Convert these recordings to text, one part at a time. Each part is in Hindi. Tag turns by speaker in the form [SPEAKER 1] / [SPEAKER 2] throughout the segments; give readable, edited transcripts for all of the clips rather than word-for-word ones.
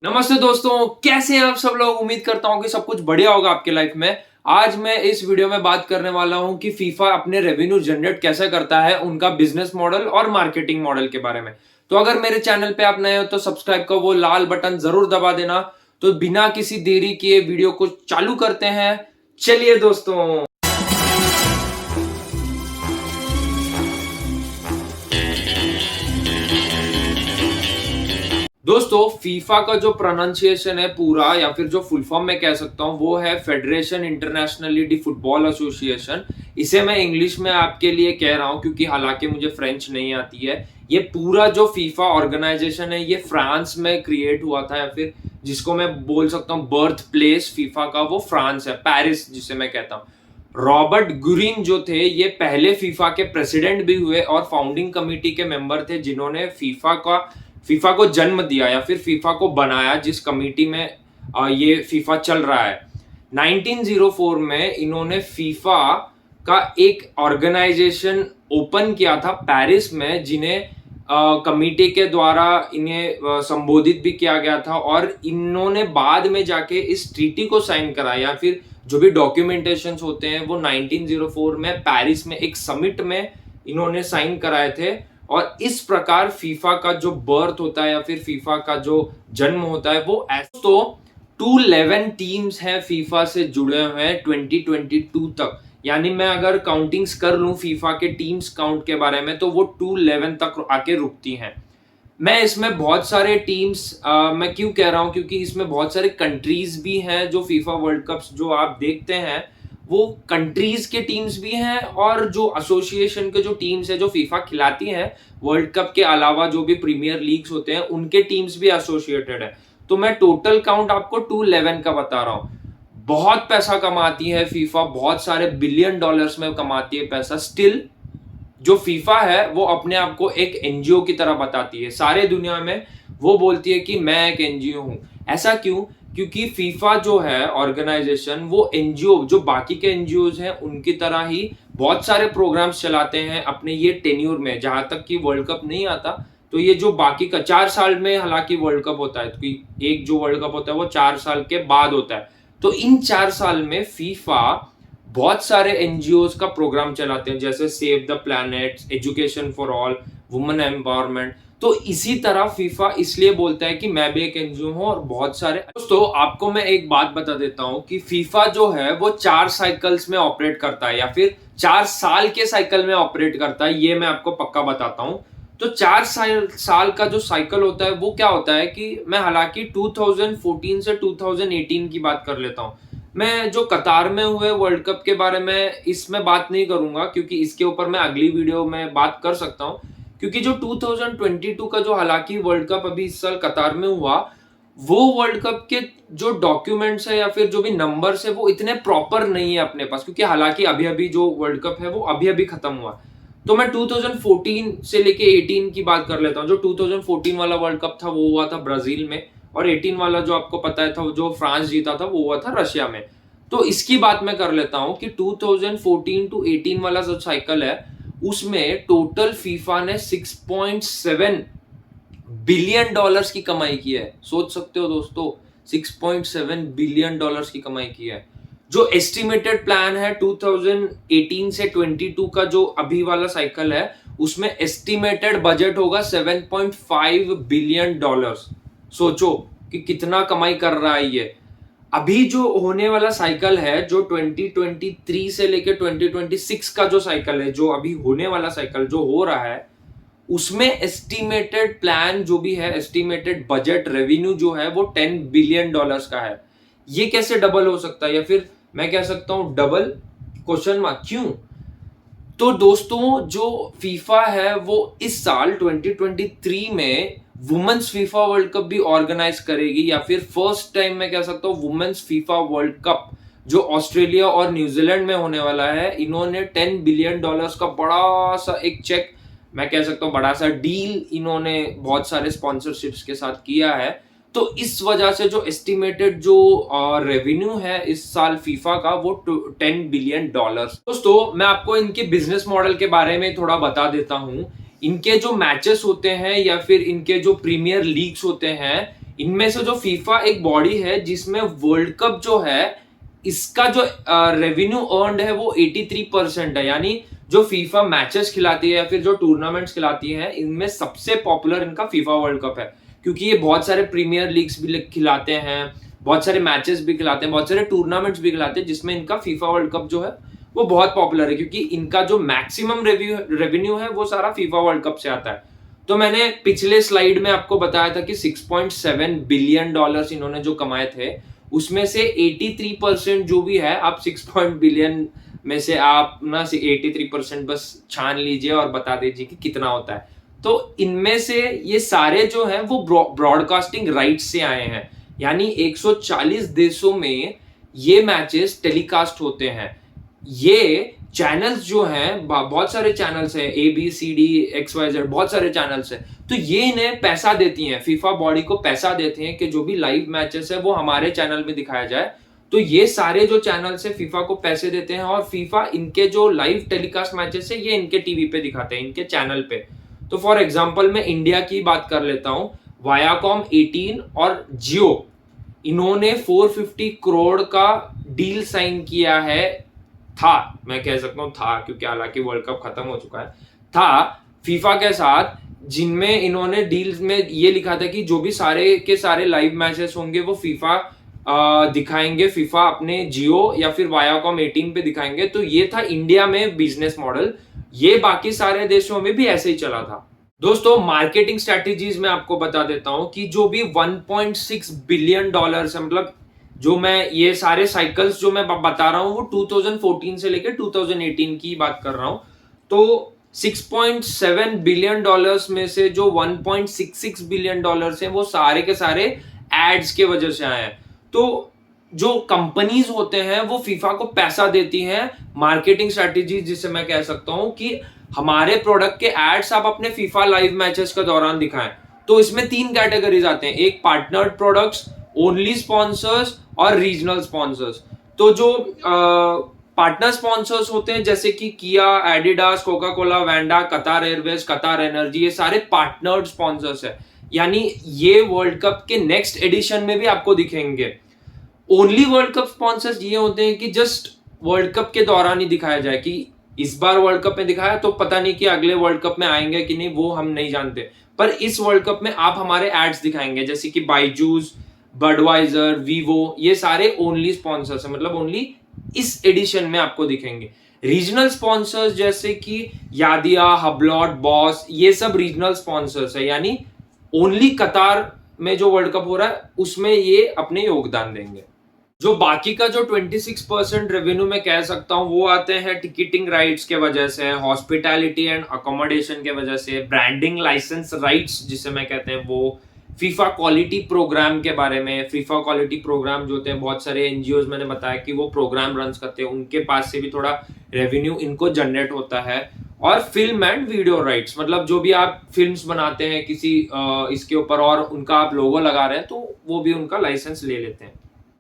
[SPEAKER 1] नमस्ते दोस्तों, कैसे हैं आप सब लोग। उम्मीद करता हूं कि सब कुछ बढ़िया होगा आपके लाइफ में। आज मैं इस वीडियो में बात करने वाला हूं कि फीफा अपने रेवेन्यू जनरेट कैसे करता है, उनका बिजनेस मॉडल और मार्केटिंग मॉडल के बारे में। तो अगर मेरे चैनल पे आप नए हो तो सब्सक्राइब का वो लाल बटन जरूर दबा देना। तो बिना किसी देरी किए वीडियो को चालू करते हैं। चलिए दोस्तों। दोस्तों, फीफा का जो प्रोनाउंसिएशन है पूरा, या फिर जो फुल फॉर्म में कह सकता हूं, वो है federation internationally D football association. इसे मैं इंग्लिश में आपके लिए कह रहा हूं क्योंकि हालांकि मुझे फ्रेंच नहीं आती है। ये पूरा जो फीफा ऑर्गेनाइजेशन है ये फ्रांस में क्रिएट हुआ था, या फिर जिसको मैं बोल सकता हूं बर्थ प्लेस फीफा का वो फ्रांस है, पेरिस जिसे मैं कहता हूं। रॉबर्ट गुरिन जो थे ये पहले फीफा के प्रेसिडेंट भी हुए और फाउंडिंग कमेटी के मेंबर थे, जिन्होंने फीफा को जन्म दिया या फिर फीफा को बनाया, जिस कमेटी में ये फीफा चल रहा है। 1904 में इन्होंने फीफा का एक ऑर्गेनाइजेशन ओपन किया था पेरिस में, जिन्हें कमेटी के द्वारा इन्हें संबोधित भी किया गया था, और इन्होंने बाद में जाके इस ट्रीटी को साइन करा, या फिर जो भी डॉक्यूमेंटेशंस होते हैं वो 1904 में पेरिस में एक समिट में इन्होंने साइन कराए थे। और इस प्रकार फीफा का जो बर्थ होता है या फिर फीफा का जो जन्म होता है वो ऐसा। तो 211 टीम्स हैं फीफा से जुड़े हुए हैं 2022 तक। यानी मैं अगर काउंटिंग्स कर लूं फीफा के टीम्स काउंट के बारे में तो वो 211 तक आके रुकती हैं। मैं इसमें बहुत सारे टीम्स मैं क्यों कह रहा हूं, क्योंकि इसमें बहुत सारे कंट्रीज भी हैं। जो फीफा वर्ल्ड कप्स जो आप देखते हैं वो कंट्रीज के टीम्स भी हैं, और जो एसोसिएशन के जो टीम्स है जो फीफा खिलाती हैं वर्ल्ड कप के अलावा, जो भी प्रीमियर लीग्स होते हैं उनके टीम्स भी एसोसिएटेड है। तो मैं टोटल काउंट आपको 211 का बता रहा हूं। बहुत पैसा कमाती है फीफा, बहुत सारे बिलियन डॉलर्स में कमाती है पैसा। स्टिल जो फीफा है वो अपने आप को एक एनजीओ की तरह बताती है सारे दुनिया में। वो बोलती है कि मैं एक एनजीओ हूं। ऐसा क्यों? क्योंकि फीफा जो है ऑर्गेनाइजेशन वो एनजीओ जो बाकी के एनजीओज हैं उनकी तरह ही बहुत सारे प्रोग्राम्स चलाते हैं अपने ये टेन्यूर में। जहां तक कि वर्ल्ड कप नहीं आता तो ये जो बाकी का 4 साल में हालांकि वर्ल्ड कप होता है, तो एक जो वर्ल्ड कप होता है वो 4 साल के बाद होता है। तो इन 4 साल में फीफा बहुत सारे एनजीओज का प्रोग्राम चलाते हैं, जैसे save the planet, education for all, women empowerment. तो इसी तरह फीफा इसलिए बोलता है कि मैं भी एक एनजीओ हूं, और बहुत सारे। दोस्तों, आपको मैं एक बात बता देता हूं कि फीफा जो है वो 4 साइकिल्स में ऑपरेट करता है, या फिर 4 साल के साइकिल में ऑपरेट करता है। ये मैं आपको पक्का बताता हूं। तो 4 साल का जो साइकिल होता है वो क्या होता है कि मैं हालांकि 2014 से 2018 की बात कर लेता हूं। मैं जो कतार में हुए वर्ल्ड कप के बारे में इसमें बात नहीं करूंगा, क्योंकि इसके ऊपर मैं अगली वीडियो में बात कर सकता हूं। क्योंकि जो 2022 का जो हालांकि वर्ल्ड कप अभी इस साल कतार में हुआ, वो वर्ल्ड कप के जो डॉक्यूमेंट्स है या फिर जो भी नंबर्स है वो इतने प्रॉपर नहीं है अपने पास, क्योंकि हालांकि अभी अभी जो वर्ल्ड कप है वो अभी अभी खत्म हुआ। तो मैं 2014 से लेके 18 की बात कर लेता हूँ। जो 2014 वाला वर्ल्ड कप था वो हुआ था ब्राजील में, और 18 वाला जो आपको पता था जो फ्रांस जीता था वो हुआ था रशिया में। तो इसकी बात मैं कर लेता हूं कि 2014 टू 18 वाला जो साइकिल है उसमें टोटल फीफा ने 6.7 बिलियन डॉलर्स की कमाई की है। सोच सकते हो दोस्तों, 6.7 बिलियन डॉलर्स की कमाई की है। जो एस्टिमेटेड प्लान है 2018 से 22 का जो अभी वाला साइकिल है उसमें एस्टिमेटेड बजट होगा 7.5 बिलियन डॉलर्स। सोचो कि कितना कमाई कर रहा है ये। अभी जो होने वाला साइकिल है जो 2023 से लेकर 2026 का जो साइकिल है, जो अभी होने वाला साइकिल जो हो रहा है, उसमें एस्टिमेटेड प्लान जो भी है, एस्टिमेटेड बजट रेवेन्यू जो है वो 10 बिलियन डॉलर्स का है। ये कैसे डबल हो सकता है, या फिर मैं कह सकता हूं डबल क्वेश्चन मार्क क्यों? तो दोस्तों, जो फीफा है वो इस साल 2023 में वुमेन्स फीफा वर्ल्ड कप भी ऑर्गेनाइज करेगी, या फिर फर्स्ट टाइम मैं कह सकता हूँ वुमेन्स फीफा वर्ल्ड कप जो ऑस्ट्रेलिया और न्यूजीलैंड में होने वाला है। इन्होंने 10 बिलियन डॉलर्स का बड़ा सा एक चेक, मैं कह सकता हूँ बड़ा सा डील इन्होंने बहुत सारे स्पॉन्सरशिप्स के साथ किया है। तो इस वजह से जो एस्टिमेटेड जो रेवेन्यू है इस साल फीफा का वो 10 बिलियन डॉलर्स। दोस्तों, मैं आपको इनके बिजनेस मॉडल के बारे में थोड़ा बता देता हूं। इनके जो मैचेस होते हैं या फिर इनके जो प्रीमियर लीग्स होते हैं, इनमें से जो फीफा एक बॉडी है जिसमें वर्ल्ड कप जो है इसका जो रेवेन्यू अर्नड है वो 83% है। यानी जो फीफा मैचेस खिलाती है या फिर जो टूर्नामेंट्स खिलाती है इनमें सबसे पॉपुलर इनका फीफा वर्ल्ड कप है, क्योंकि ये बहुत सारे प्रीमियर लीग्स भी खिलाते हैं, बहुत सारे मैचेस भी खिलाते हैं, बहुत सारे टूर्नामेंट्स भी खिलाते हैं, जिसमें इनका फीफा वर्ल्ड कप जो है वो बहुत पॉपुलर है, क्योंकि इनका जो मैक्सिमम रेवेन्यू है वो सारा फीफा वर्ल्ड कप से आता है। तो मैंने पिछले स्लाइड में आपको बताया था कि 6.7 बिलियन डॉलर्स इन्होंने जो कमाए थे उसमें से 83% जो भी है, आप 6 बिलियन में से आप ना 83% बस छान लीजिए और बता दीजिए कि कितना होता है। तो इनमें से ये सारे जो हैं वो ब्रॉडकास्टिंग राइट्स से आए हैं, यानी 140 देशों में ये मैचेस टेलीकास्ट होते हैं। ये चैनल्स जो हैं बहुत सारे चैनल्स हैं, ABCD XYZ बहुत सारे चैनल्स हैं, तो ये इन्हें पैसा देती हैं, फीफा बॉडी को पैसा देते हैं कि जो भी लाइव मैचेस है वो हमारे चैनल में दिखाया जाए। तो ये सारे जो चैनल्स है फीफा को पैसे देते हैं और फीफा इनके जो लाइव टेलीकास्ट मैचेस है ये इनके टीवी पे दिखाते हैं, इनके चैनल पे। तो फॉर एग्जांपल मैं इंडिया की बात कर लेता हूं, वायाकॉम 18 और जियो इन्होंने 450 करोड़ का डील साइन किया है, मैं कह सकता हूं था क्योंकि हालांकि वर्ल्ड कप खत्म हो चुका है, था फीफा के साथ, जिनमें इन्होंने डील्स में ये लिखा था कि जो भी सारे के सारे लाइव मैचेस होंगे वो फीफा दिखाएंगे, फीफा अपने जियो या फिर वायाकॉम 18 पे दिखाएंगे। तो ये था इंडिया में बिजनेस मॉडल, ये बाकी सारे देशों में भी ऐसे ही चला था। दोस्तों मार्केटिंग स्ट्रेटेजीज में आपको बता देता हूं कि जो भी 1.6 बिलियन डॉलर्स है, मतलब जो मैं ये सारे साइकिल्स जो मैं बता रहा हूं वो 2014 से लेकर 2018 की बात कर रहा हूं। तो 6.7 बिलियन डॉलर्स में से जो 1.66 बिलियन डॉलर्स हैं वो सारे के सारे एड्स के वजह से आए हैं। तो जो कंपनीज होते हैं वो फीफा को पैसा देती हैं, मार्केटिंग स्ट्रेटेजी जिसे मैं कह सकता हूं कि हमारे प्रोडक्ट के एड्स आप अपने फीफा लाइव मैचेस के दौरान दिखाएं। तो इसमें 3 कैटेगरीज आते हैं, एक पार्टनर्ड प्रोडक्ट्स, ओनली स्पॉन्सर्स और रीजनल स्पॉन्सर्स। तो जो पार्टनर स्पॉन्सर्स होते हैं जैसे कि किया, एडिडास, कोका कोला, वैंडा, कतार एयरवेज, कतार एनर्जी, ये सारे पार्टनर्ड स्पॉन्सर्स है, यानी ये वर्ल्ड कप के नेक्स्ट एडिशन में भी आपको दिखेंगे। ओनली वर्ल्ड कप स्पॉन्सर्स ये होते हैं कि जस्ट वर्ल्ड कप के दौरान ही दिखाया जाए कि इस बार वर्ल्ड कप में दिखाया तो पता नहीं कि अगले वर्ल्ड कप में आएंगे कि नहीं, वो हम नहीं जानते, पर इस वर्ल्ड कप में आप हमारे एड्स दिखाएंगे, जैसे कि बाइजूस, बडवाइजर, वीवो, ये सारे ओनली स्पॉन्सर्स है, मतलब ओनली इस एडिशन में आपको दिखेंगे। रीजनल स्पॉन्सर्स जैसे कि यादिया, हबलॉट, बॉस, ये सब रीजनल स्पॉन्सर्स है, यानी ओनली कतार में जो वर्ल्ड कप हो रहा है उसमें ये अपने योगदान देंगे। जो बाकी का जो 26% रेवेन्यू में कह सकता हूं वो आते हैं टिकटिंग राइट्स के वजह से, हॉस्पिटैलिटी एंड अकोमोडेशन के वजह से, ब्रांडिंग लाइसेंस राइट्स जिसे मैं कहते हैं वो, फीफा क्वालिटी प्रोग्राम के बारे में, फीफा क्वालिटी प्रोग्राम जो होते हैं बहुत सारे एनजीओज मैंने बताया कि वो प्रोग्राम रन करते हैं, उनके पास से भी थोड़ा रेवेन्यू इनको जनरेट होता है। और फिल्म एंड वीडियो राइट्स, मतलब जो भी आप फिल्म्स बनाते हैं किसी इसके ऊपर और उनका आप लोगो लगा रहे हैं तो वो भी उनका लाइसेंस ले लेते हैं।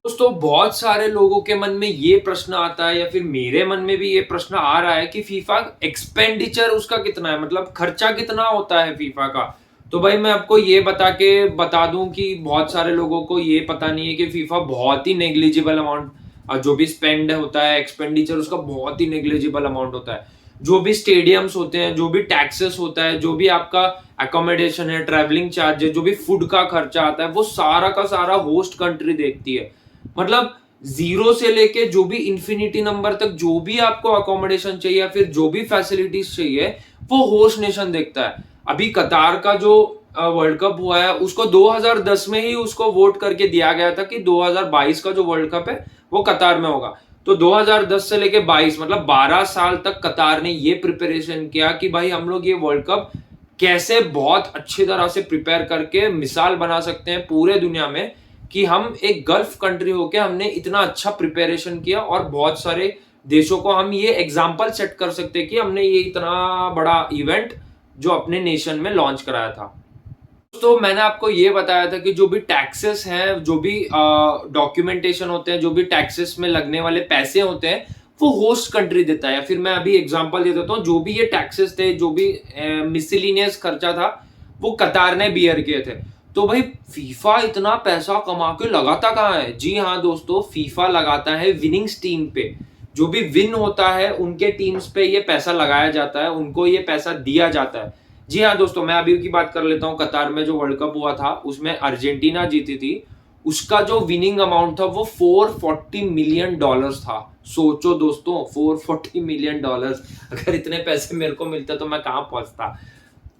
[SPEAKER 1] दोस्तों बहुत सारे लोगों के मन में ये प्रश्न आता है या फिर मेरे मन में भी ये प्रश्न आ रहा है कि फीफा एक्सपेंडिचर उसका कितना है, मतलब खर्चा कितना होता है फीफा का। तो भाई मैं आपको ये बता दूं कि बहुत सारे लोगों को ये पता नहीं है कि फीफा बहुत ही नेग्लिजिबल अमाउंट जो भी स्पेंड होता है, एक्सपेंडिचर उसका बहुत ही नेग्लिजिबल अमाउंट होता है। जो भी स्टेडियम्स होते हैं, जो भी टैक्सेस होता है, जो भी आपका अकोमोडेशन है, ट्रैवलिंग चार्ज है, जो भी फूड का खर्चा आता है, वो सारा का सारा होस्ट कंट्री देखती है। मतलब 0 से लेके जो भी इंफिनिटी नंबर तक जो भी आपको अकोमोडेशन चाहिए या फिर जो भी फैसिलिटीज चाहिए वो होस्ट नेशन देखता है। अभी कतार का जो वर्ल्ड कप हुआ है उसको 2010 में ही उसको वोट करके दिया गया था कि 2022 का जो वर्ल्ड कप है वो कतार में होगा। तो 2010 से लेके 22 मतलब 12 साल तक कतार ने ये प्रिपरेशन किया कि भाई हम लोग ये वर्ल्ड कप कैसे बहुत अच्छी तरह से प्रिपेयर करके मिसाल बना सकते हैं पूरे दुनिया में कि हम एक गल्फ कंट्री होके हमने इतना अच्छा प्रिपरेशन किया और बहुत सारे देशों को हम ये एग्जाम्पल सेट कर सकते हैं कि हमने ये इतना बड़ा इवेंट जो अपने नेशन में लॉन्च कराया था। तो मैंने आपको ये बताया था कि जो भी टैक्सेस हैं, जो भी डॉक्यूमेंटेशन होते हैं, जो भी टैक्सेस में लगने वाले पैसे होते हैं वो होस्ट कंट्री देता है। या फिर मैं अभी एग्जांपल दे देता हूँ, जो भी ये टैक्सेस थे, जो भी मिसलिनियस खर्चा था वो कतार ने बियर किए थे। तो भाई फीफा इतना पैसा कमा के लगाता कहाँ है? जी हाँ दोस्तों, फीफा लगाता है विनिंग्स टीम पे। जो भी विन होता है उनके टीम्स पे ये पैसा लगाया जाता है, उनको ये पैसा दिया जाता है। जी हाँ दोस्तों, मैं अभी की बात कर लेता हूँ। कतार में जो वर्ल्ड कप हुआ था उसमें अर्जेंटीना जीती थी। उसका जो विनिंग अमाउंट था वो $440 मिलियन था। सोचो दोस्तों, $440 मिलियन। अगर इतने पैसे मेरे को मिलते तो मैं कहाँ पहुंचता।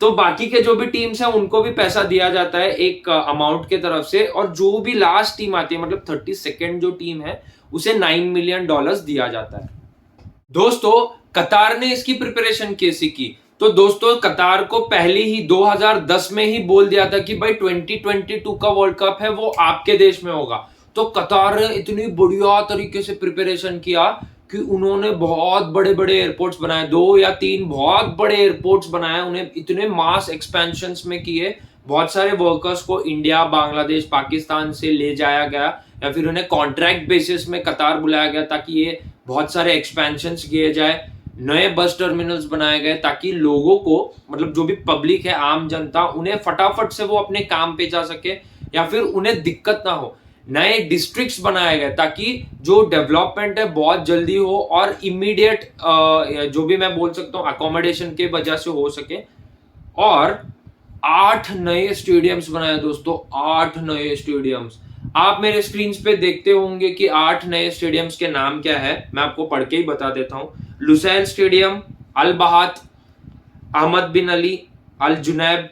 [SPEAKER 1] तो बाकी के जो भी टीम्स हैं उनको भी पैसा दिया जाता है एक अमाउंट के तरफ से, और जो भी लास्ट टीम आती है मतलब 32nd जो टीम है उसे $9 मिलियन दिया जाता है। दोस्तों कतार ने इसकी प्रिपरेशन कैसी की? तो दोस्तों कतार को पहले ही 2010 में ही बोल दिया था कि भाई 2022 का वर्ल्ड कप है वो आपके देश में होगा। तो कतार ने इतनी बढ़िया तरीके से प्रिपरेशन किया कि उन्होंने बहुत बड़े बड़े एयरपोर्ट्स बनाए, 2 या 3 बहुत बड़े एयरपोर्ट्स बनाए, उन्हें इतने मास एक्सपेंशंस में किए। बहुत सारे वर्कर्स को इंडिया, बांग्लादेश, पाकिस्तान से ले जाया गया या फिर उन्हें कॉन्ट्रैक्ट बेसिस में कतार बुलाया गया ताकि ये बहुत सारे एक्सपेंशंस किए जाए। नए बस टर्मिनल्स बनाए गए ताकि लोगों को, मतलब जो भी पब्लिक है, आम जनता, उन्हें फटाफट से वो अपने काम पे जा सके या फिर उन्हें दिक्कत ना हो। नए डिस्ट्रिक्ट्स बनाए गए ताकि जो डेवलपमेंट है बहुत जल्दी हो और इमीडिएट जो भी मैं बोल सकता हूँ अकोमोडेशन के वजह से हो सके। और 8 नए स्टेडियम्स बनाए दोस्तों, 8 नए स्टेडियम्स। आप मेरे स्क्रीन पे देखते होंगे कि 8 नए स्टेडियम्स के नाम क्या है, मैं आपको पढ़ के ही बता देता हूँ। लुसैल स्टेडियम, अल बहात, अहमद बिन अली, अल जुनैब,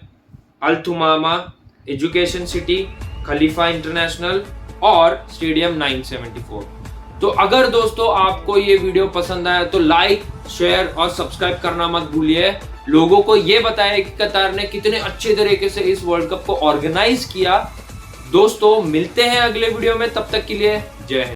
[SPEAKER 1] अल थुमामा, एजुकेशन सिटी, खलीफा इंटरनेशनल और स्टेडियम 974। तो अगर दोस्तों आपको ये वीडियो पसंद आया तो लाइक, शेयर और सब्सक्राइब करना मत भूलिए। लोगों को ये बताया कि कतार ने कितने अच्छे तरीके से इस वर्ल्ड कप को ऑर्गेनाइज किया। दोस्तों मिलते हैं अगले वीडियो में, तब तक के लिए जय हिंद।